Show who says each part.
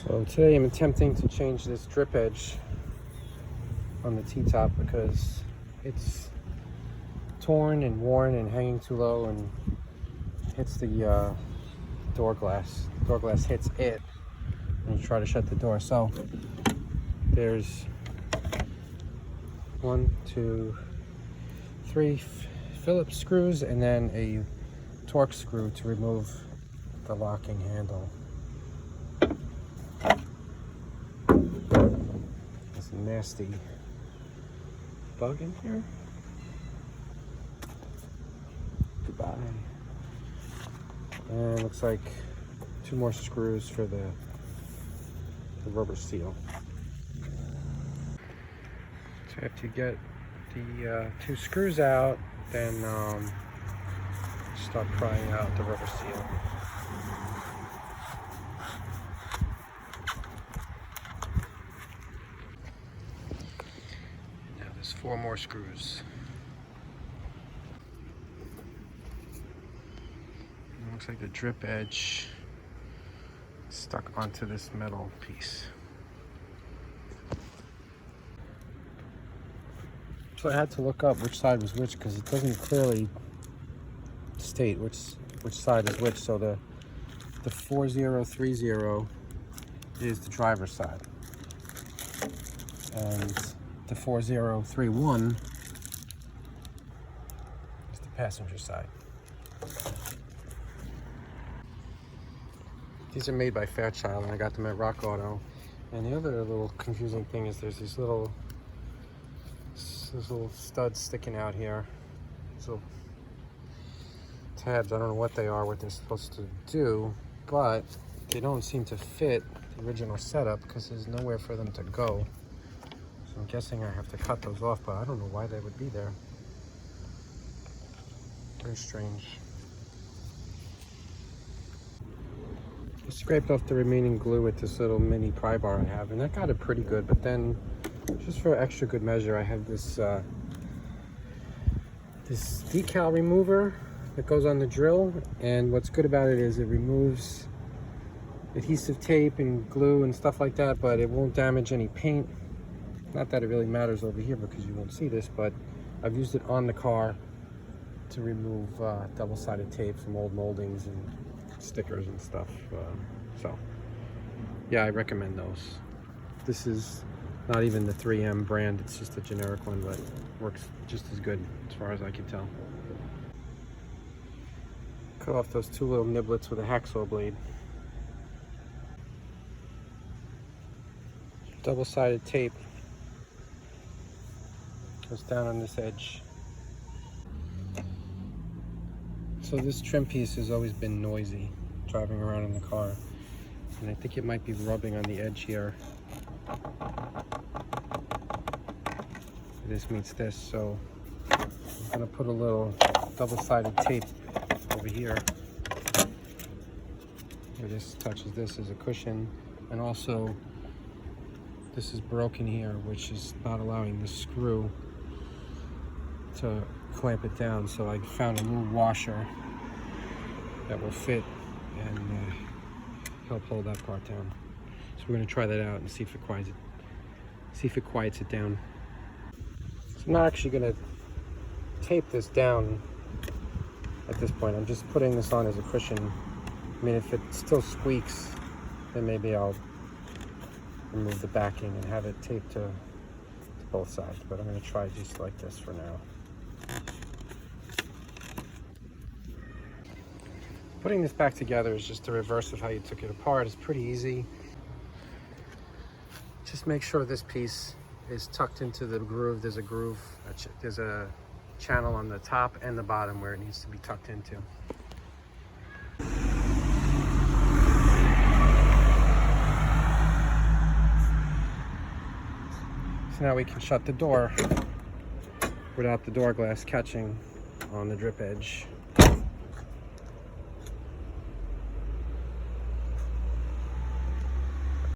Speaker 1: So today I'm attempting to change this drip edge on the T-top because it's torn and worn and hanging too low and hits the door glass. Door glass hits it and you try to shut the door. So there's 1, 2, 3 Phillips screws and then a Torx screw to remove the locking handle. There's a nasty bug in here. Goodbye. And it looks like 2 more screws for the rubber seal. So after you get the 2 screws out, then start prying out the rubber seal. Now there's 4 more screws. It looks like the drip edge is stuck onto this metal piece. So I had to look up which side was which because it doesn't clearly state which side is which. So the 4030 is the driver's side, and the 4031 is the passenger side. These are made by Fairchild and I got them at Rock Auto. And the other little confusing thing is there's these little studs sticking out here. These little tabs, I don't know what they are, what they're supposed to do, but they don't seem to fit the original setup because there's nowhere for them to go. So I'm guessing I have to cut those off, but I don't know why they would be there. Very strange. I scraped off the remaining glue with this little mini pry bar I have, and that got it pretty good, but then just for extra good measure, I have this this decal remover that goes on the drill, and what's good about it is it removes adhesive tape and glue and stuff like that, but it won't damage any paint. Not that it really matters over here because you won't see this, but I've used it on the car to remove double-sided tape from old moldings and stickers and stuff. So yeah, I recommend those. This is not even the 3M brand, it's just a generic one, but works just as good as far as I can tell. Cut off those 2 little niblets with a hacksaw blade. Double-sided tape goes down on this edge. So this trim piece has always been noisy driving around in the car, and I think it might be rubbing on the edge here. This meets this, so I'm gonna put a little double-sided tape over here where this touches this as a cushion, and also this is broken here, which is not allowing the screw to clamp it down. So I found a little washer that will fit and help hold that part down. So we're gonna try that out and see if it quiets it down. So I'm not actually gonna tape this down at this point. I'm just putting this on as a cushion. I mean, if it still squeaks, then maybe I'll remove the backing and have it taped to both sides, but I'm gonna try just like this for now. Putting this back together is just the reverse of how you took it apart. It's pretty easy. Just make sure this piece is tucked into the groove. There's a groove, there's a channel on the top and the bottom where it needs to be tucked into. So now we can shut the door without the door glass catching on the drip edge.